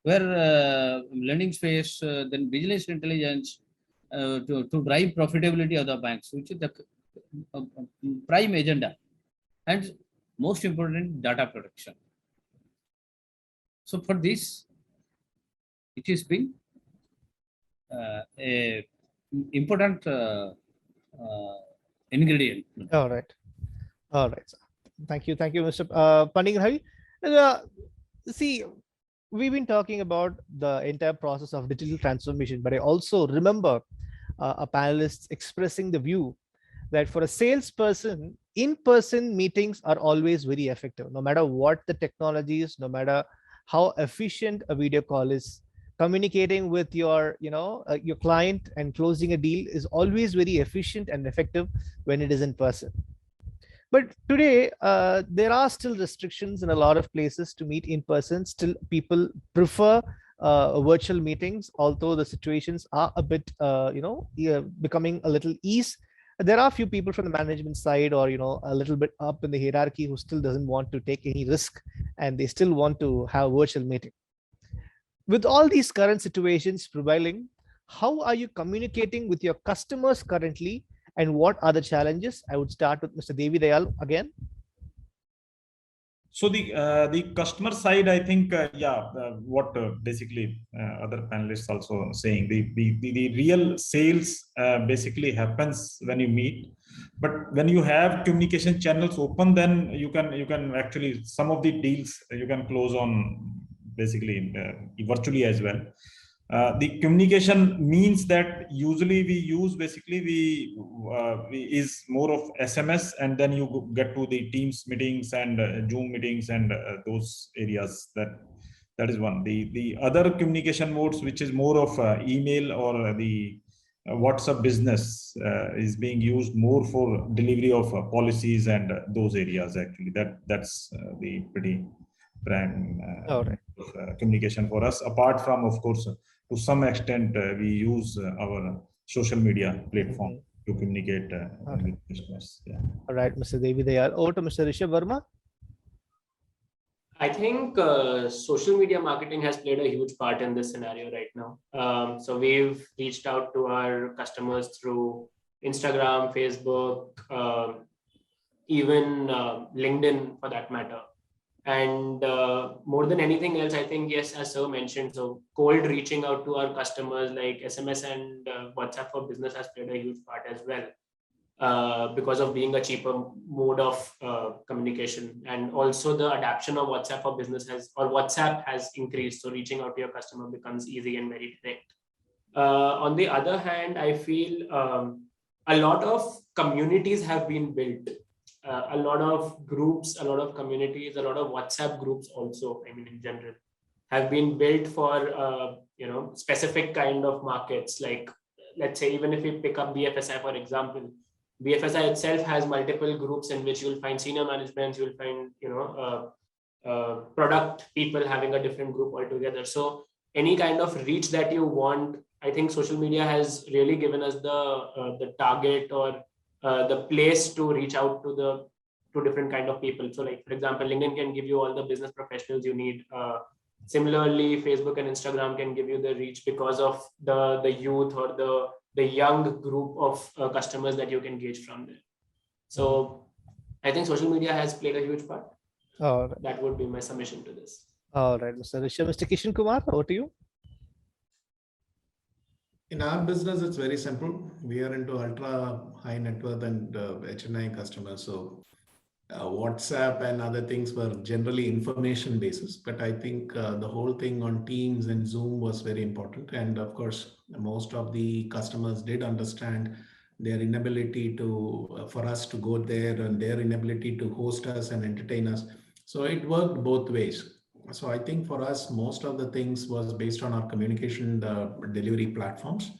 S6: where lending space, then business intelligence, to drive profitability of the banks, which is the prime agenda, and most important, data protection. So for this, it is being a important ingredient.
S1: All right. Thank you, Mr. Panigrahi. See, we've been talking about the entire process of digital transformation, but I also remember a panelist expressing the view that for a salesperson, in-person meetings are always very effective, no matter what the technology is, no matter how efficient a video call is. Communicating with your client and closing a deal is always very efficient and effective when it is in person. But today, there are still restrictions in a lot of places to meet in person. Still, people prefer virtual meetings, although the situations are a bit, becoming a little ease. There are a few people from the management side, or a little bit up in the hierarchy, who still doesn't want to take any risk, and they still want to have virtual meeting. With all these current situations prevailing, how are you communicating with your customers currently, and what are the challenges? I would start with Mr. Devi Dayal again.
S3: So the customer side, I think, what basically other panelists also saying, the real sales basically happens when you meet. But when you have communication channels open, then you can actually, some of the deals you can close on basically virtually as well. The communication means that usually we use we is more of SMS, and then you get to the Teams meetings and Zoom meetings and those areas. That is one. The other communication modes, which is more of email or the WhatsApp business, is being used more for delivery of policies and those areas. Actually, that's the pretty brand communication for us. Apart from, of course, to some extent, we use our social media platform to communicate with customers. Yeah.
S1: All right, Mr. Devi Dayal. Over to Mr. Rishabh Verma.
S5: I think social media marketing has played a huge part in this scenario right now. So we've reached out to our customers through Instagram, Facebook, even LinkedIn for that matter. And more than anything else, I think, yes, as Sir mentioned, so cold reaching out to our customers like SMS and WhatsApp for Business has played a huge part as well, because of being a cheaper mode of communication. And also the adoption of WhatsApp for Business WhatsApp has increased. So reaching out to your customer becomes easy and very direct. On the other hand, I feel a lot of communities have been built. A lot of groups, a lot of communities, a lot of WhatsApp groups also, I mean, in general, have been built for, specific kind of markets. Like, let's say, even if we pick up Bfsi, for example, Bfsi itself has multiple groups in which you'll find senior management, you'll find, product people having a different group altogether. So any kind of reach that you want, I think social media has really given us the target or the place to reach out to different kind of people. So like, for example, LinkedIn can give you all the business professionals you need. Similarly, Facebook and Instagram can give you the reach because of the youth or the young group of customers that you can gauge from there. So I think social media has played a huge part.
S1: All right.
S5: That would be my submission to this.
S1: All right, Mr. Rishabh. Mr. Kishen Kumar, over to you.
S4: In our business, it's very simple. We are into ultra high net worth and HNI customers. So WhatsApp and other things were generally information basis. But I think the whole thing on Teams and Zoom was very important. And of course, most of the customers did understand their inability for us to go there and their inability to host us and entertain us. So it worked both ways. So I think for us, most of the things was based on our communication delivery platforms.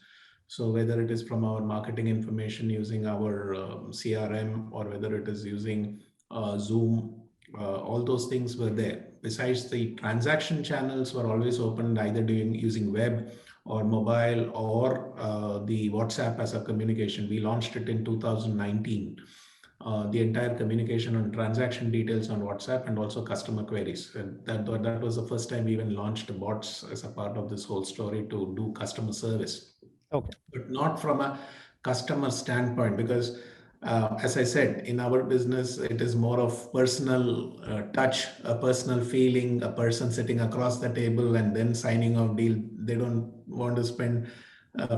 S4: So whether it is from our marketing information using our CRM or whether it is using Zoom, all those things were there. Besides, the transaction channels were always open, either using web or mobile or the WhatsApp as a communication. We launched it in 2019. The entire communication on transaction details on WhatsApp and also customer queries. And that was the first time we even launched bots as a part of this whole story to do customer service.
S1: Okay.
S4: But not from a customer standpoint, because as I said, in our business, it is more of personal touch, a personal feeling, a person sitting across the table and then signing off deal. They don't want to spend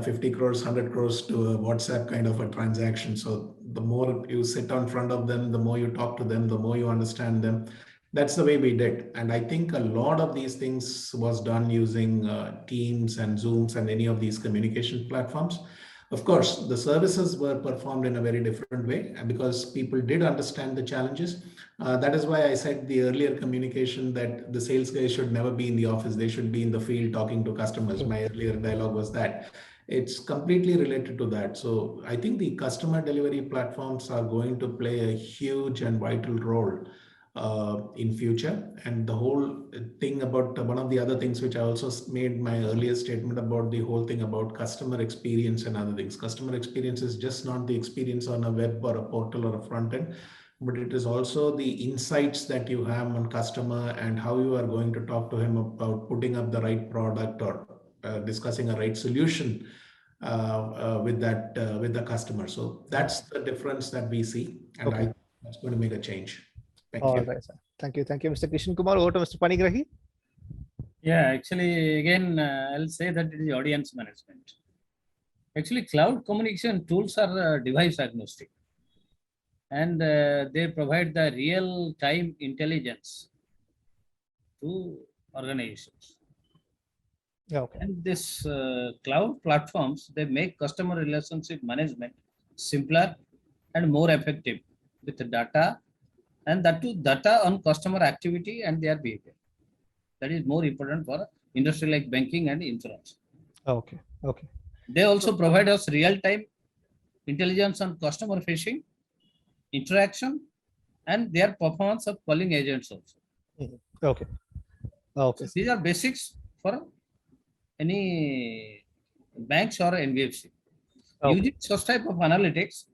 S4: 50 crores, 100 crores to a WhatsApp kind of a transaction. So the more you sit in front of them, the more you talk to them, the more you understand them. That's the way we did. And I think a lot of these things was done using Teams and Zooms and any of these communication platforms. Of course, the services were performed in a very different way because people did understand the challenges. That is why I said the earlier communication that the sales guys should never be in the office. They should be in the field talking to customers. My earlier dialogue was that. It's completely related to that. So I think the customer delivery platforms are going to play a huge and vital role in future. And the whole thing about one of the other things which I also made my earlier statement about the whole thing about customer experience and other things. Customer experience is just not the experience on a web or a portal or a front end, but it is also the insights that you have on customer and how you are going to talk to him about putting up the right product or discussing a right solution with the customer. So that's the difference that we see, and I think that's going to make a change. Thank you.
S1: Right, sir. Thank you, Mr. Kishen Kumar. Over to Mr. Panigrahi.
S6: Yeah, actually, again, I'll say that it is audience management. Actually, cloud communication tools are device agnostic, and they provide the real-time intelligence to organizations.
S1: Okay.
S6: And this cloud platforms, they make customer relationship management simpler and more effective with the data, and that too data on customer activity and their behavior. That is more important for industry like banking and insurance.
S1: Okay.
S6: They also provide us real-time intelligence on customer facing interaction and their performance of calling agents also.
S1: Okay.
S6: So these are basics for any banks or NBFC. Using such type of analytics,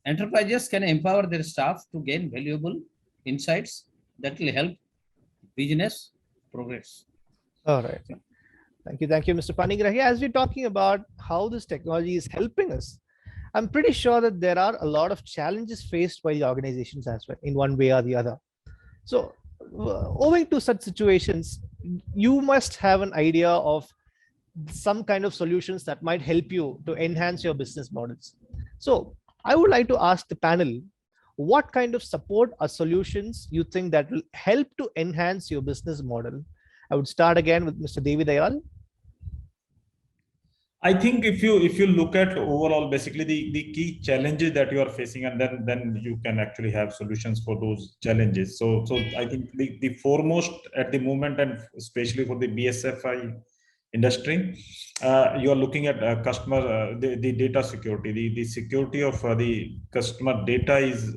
S6: enterprises can empower their staff to gain valuable insights that will help business progress.
S1: All right. Thank you, Mr. Panigrahi. As we're talking about how this technology is helping us, I'm pretty sure that there are a lot of challenges faced by the organizations as well, in one way or the other. So, owing to such situations, you must have an idea of some kind of solutions that might help you to enhance your business models. So, I would like to ask the panel, what kind of support or solutions you think that will help to enhance your business model? I would start again with Mr. Devi Dayal.
S3: I think if you look at overall, basically the key challenges that you are facing, and then you can actually have solutions for those challenges. So I think the foremost at the moment, and especially for the BSFI industry, you are looking at customer the data security. The security of the customer data is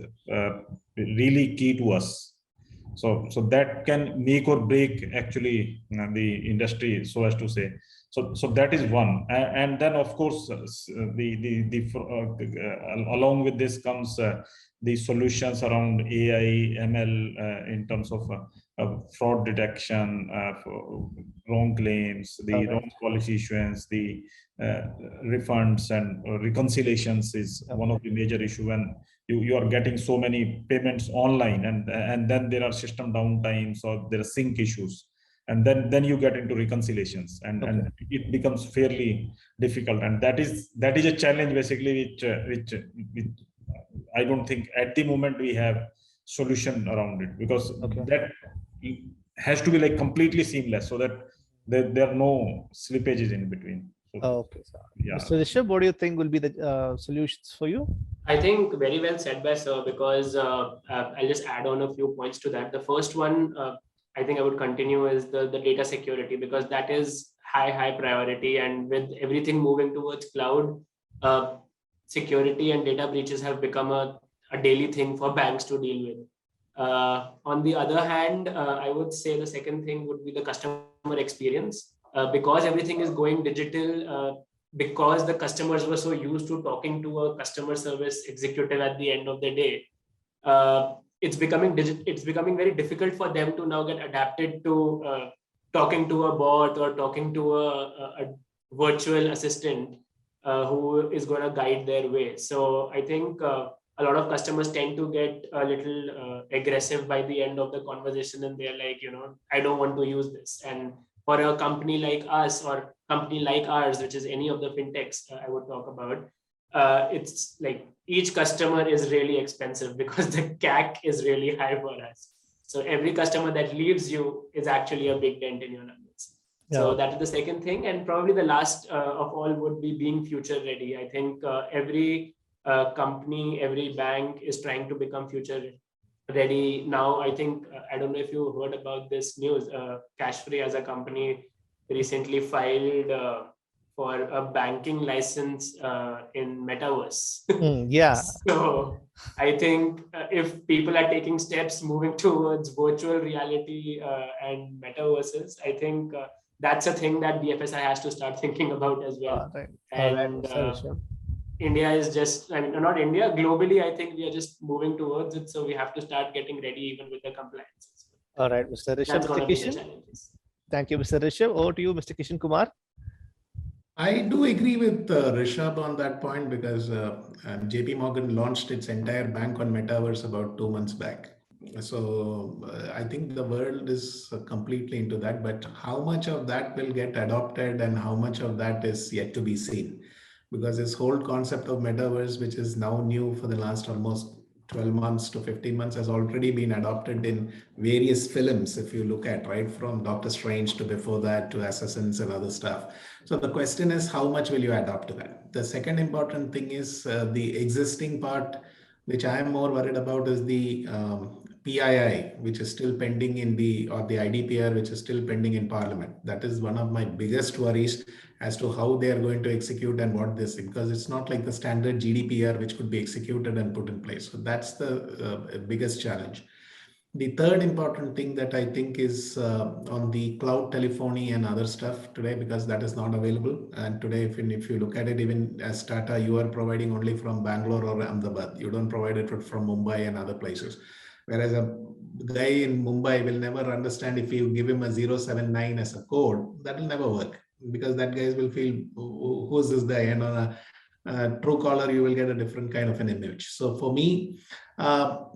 S3: really key to us. So that can make or break actually the industry, so as to say. So that is one, and then of course along with this comes the solutions around AI, ML in terms of fraud detection, wrong claims, the wrong policy issuance, the refunds and reconciliations is one of the major issue, and you are getting so many payments online, and then there are system downtimes or there are sync issues. And then you get into reconciliations, and it becomes fairly difficult, and that is a challenge basically which I don't think at the moment we have solution around it, because that has to be like completely seamless so that there are no slippages in between. So, yeah.
S1: Mr. Rishabh, what do you think will be the solutions for you?
S5: I think very well said by sir, because I'll just add on a few points to that. The first one, I think I would continue is the data security, because that is high priority, and with everything moving towards cloud, security and data breaches have become a daily thing for banks to deal with. On the other hand, I would say the second thing would be the customer experience, because everything is going digital, because the customers were so used to talking to a customer service executive at the end of the day. It's becoming very difficult for them to now get adapted to talking to a bot or talking to a virtual assistant who is going to guide their way. So I think a lot of customers tend to get a little aggressive by the end of the conversation, and they're like, I don't want to use this. And for a company like us or company like ours, which is any of the fintechs I would talk about, it's like each customer is really expensive because the CAC is really high for us. So every customer that leaves you is actually a big dent in your numbers. So that is the second thing. And probably the last of all would be being future ready. I think every company, every bank is trying to become future ready now. I think, I don't know if you heard about this news, Cashfree as a company recently filed for a banking license in Metaverse.
S1: Yeah.
S5: So I think if people are taking steps moving towards virtual reality and metaverses, I think that's a thing that BFSI has to start thinking about as well.
S1: Right.
S5: And India is just, I mean, not India, globally, I think we are just moving towards it. So we have to start getting ready even with the compliance.
S1: All right, Mr. Rishabh. Mr. Kishen. Thank you, Mr. Rishabh. Over to you, Mr. Kishen Kumar.
S4: I do agree with Rishabh on that point because JP Morgan launched its entire bank on Metaverse about 2 months back. So I think the world is completely into that, but how much of that will get adopted and how much of that is yet to be seen. Because this whole concept of Metaverse, which is now new for the last almost 12 months to 15 months, has already been adopted in various films. If you look at, right, from Doctor Strange to before that to Assassins and other stuff. So the question is, how much will you adopt to that? The second important thing is the existing part, which I am more worried about, is the PII, which is still pending in the IDPR, which is still pending in Parliament. That is one of my biggest worries as to how they are going to execute and what this, because it's not like the standard GDPR, which could be executed and put in place. So that's the biggest challenge. The third important thing that I think is on the cloud telephony and other stuff today, because that is not available. And today, if you look at it, even as Tata, you are providing only from Bangalore or Ahmedabad. You don't provide it from Mumbai and other places. Whereas a guy in Mumbai will never understand if you give him a 079 as a code, that will never work, because that guys will feel, who's this guy? And on a true caller, you will get a different kind of an image. So for me,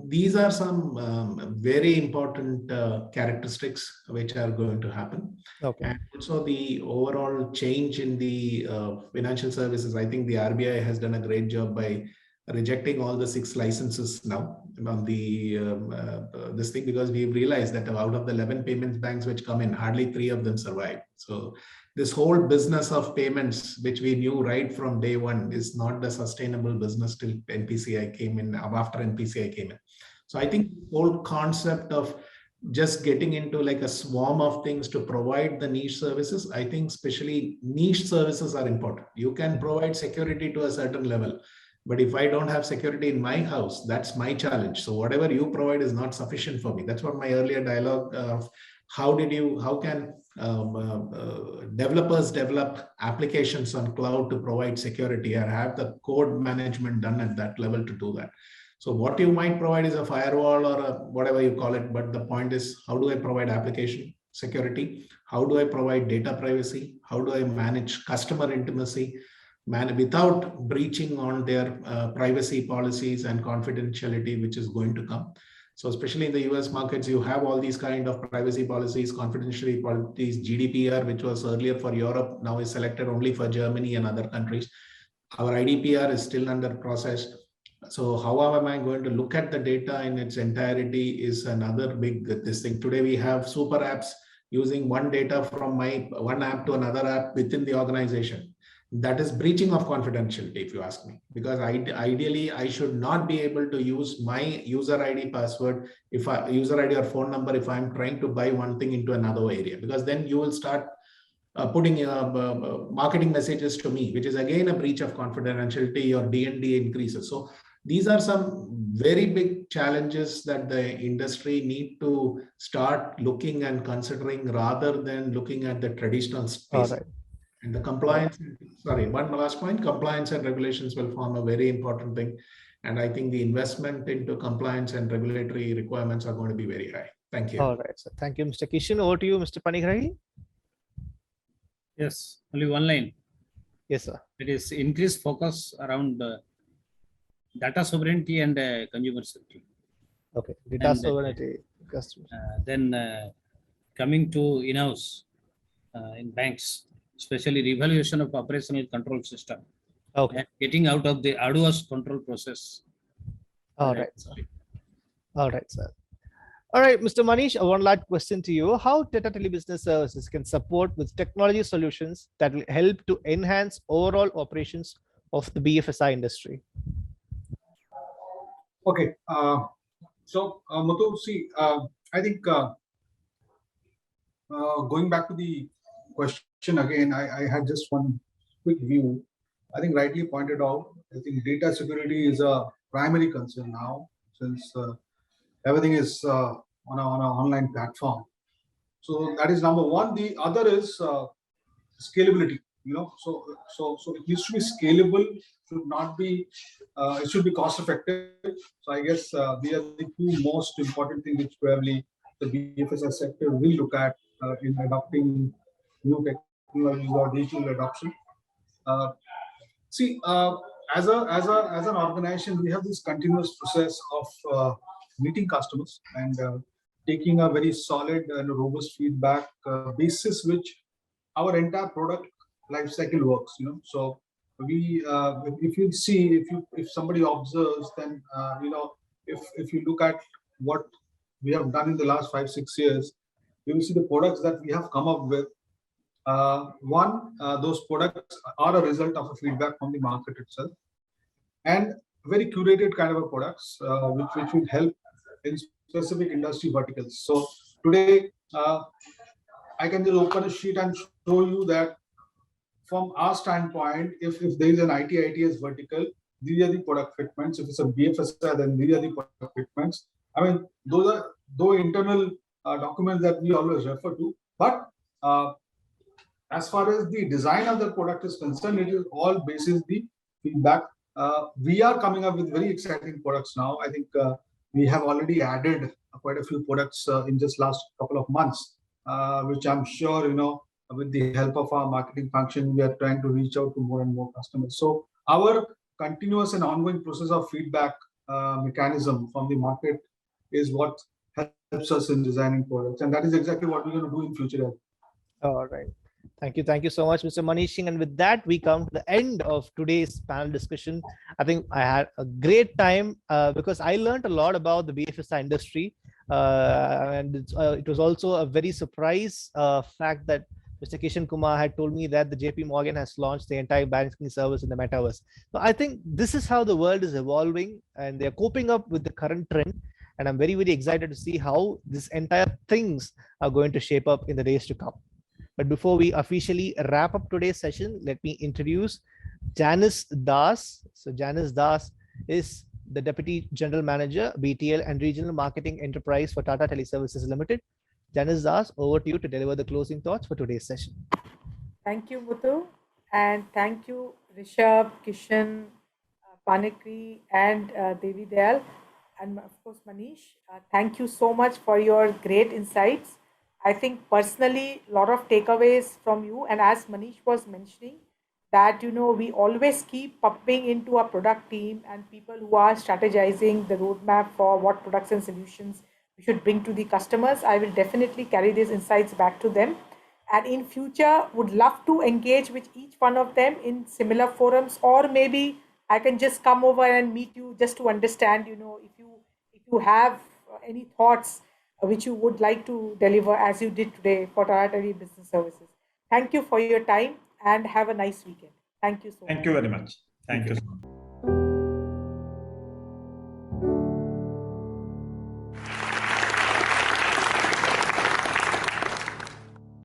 S4: these are some very important characteristics which are going to happen.
S1: Okay.
S4: And also the overall change in the financial services. I think the RBI has done a great job by rejecting all the 6 licenses now on the this thing, because we've realized that out of the 11 payments banks which come in, hardly 3 of them survive. So this whole business of payments, which we knew right from day one, is not the sustainable business till NPCI came in, after NPCI came in. So I think the whole concept of just getting into like a swarm of things to provide the niche services, I think especially niche services are important. You can provide security to a certain level, but if I don't have security in my house, that's my challenge. So whatever you provide is not sufficient for me. That's what my earlier dialogue of how can developers develop applications on cloud to provide security or have the code management done at that level to do that. So what you might provide is a firewall or a whatever you call it, but the point is, how do I provide application security? How do I provide data privacy? How do I manage customer intimacy without breaching on their privacy policies and confidentiality, which is going to come? So especially in the US markets, you have all these kind of privacy policies, confidentiality policies, GDPR, which was earlier for Europe, now is selected only for Germany and other countries. Our IDPR is still under process. So how am I going to look at the data in its entirety is another big this thing. Today we have super apps using one data from one app to another app within the organization. That is breaching of confidentiality, if you ask me, because ideally I should not be able to use my user ID password, user ID or phone number, if I'm trying to buy one thing into another area, because then you will start putting marketing messages to me, which is again a breach of confidentiality, or D&D increases. So these are some very big challenges that the industry need to start looking and considering, rather than looking at the traditional space.
S1: All right.
S4: And the compliance, one last point, compliance and regulations will form a very important thing. And I think the investment into compliance and regulatory requirements are going to be very high. Thank you.
S1: All right. So thank you, Mr. Kishen. Over to you, Mr. Panigrahi.
S6: Yes, only one line.
S1: Yes, sir.
S6: It is increased focus around data sovereignty and consumer safety.
S1: Okay, data sovereignty, customers.
S6: Then coming to in-house, in banks, especially revaluation of operational control system
S1: Okay.
S6: and getting out of the arduous control process.
S1: All right, sir. All right, sir. All right, Mr. Manish, one last question to you. How Tata Telebusiness Services can support with technology solutions that will help to enhance overall operations of the BFSI industry?
S2: Okay. Muthu, see, I think going back to the question again, I had just one quick view. I think rightly pointed out, I think data security is a primary concern now, since everything is on an online platform. So that is number one. The other is scalability. So it needs to be scalable. Should not be. It should be cost effective. So I guess these are the two most important things which probably the BFSI sector will look at in adopting new technologies or digital adoption. Uh, See, as an organization, we have this continuous process of meeting customers and taking a very solid and robust feedback basis, which our entire product life cycle works. So we, if you see, if somebody observes, then if you look at what we have done in the last 5-6 years, you will see the products that we have come up with. Those products are a result of a feedback from the market itself, and very curated kind of a products which will help in specific industry verticals. So today, I can just open a sheet and show you that from our standpoint, if there is an ITS vertical, these are the product fitments. If it's a BFSI, then these are the product fitments. I mean, those are though internal documents that we always refer to, but as far as the design of the product is concerned, it is all basis the feedback. We are coming up with very exciting products now. I think we have already added quite a few products in just last couple of months, which I'm sure, with the help of our marketing function, we are trying to reach out to more and more customers. So our continuous and ongoing process of feedback mechanism from the market is what helps us in designing products. And that is exactly what we're going to do in future.
S1: All right. Thank you. Thank you so much, Mr. Manish. And with that, we come to the end of today's panel discussion. I think I had a great time because I learned a lot about the BFSI industry. And it was also a very surprise fact that Mr. Kishen Kumar had told me that the JP Morgan has launched the entire banking service in the metaverse. So I think this is how the world is evolving and they're coping up with the current trend. And I'm very, very excited to see how this entire things are going to shape up in the days to come. But before we officially wrap up today's session, let me introduce Janis Das. So Janis Das is the Deputy General Manager, BTL and Regional Marketing Enterprise for Tata Teleservices Limited. Janis Das, over to you to deliver the closing thoughts for today's session.
S7: Thank you, Muthu. And thank you, Rishabh, Kishen, Panigrahi, and Devi, Dayal, and of course, Manish. Thank you so much for your great insights. I think personally, a lot of takeaways from you. And as Manish was mentioning, that, we always keep pumping into our product team and people who are strategizing the roadmap for what products and solutions we should bring to the customers. I will definitely carry these insights back to them. And in future, would love to engage with each one of them in similar forums, or maybe I can just come over and meet you just to understand, if you have any thoughts which you would like to deliver as you did today for Tata Business Services. Thank you for your time and have a nice weekend. Thank you so much.
S3: Thank you very much. Thank you so much.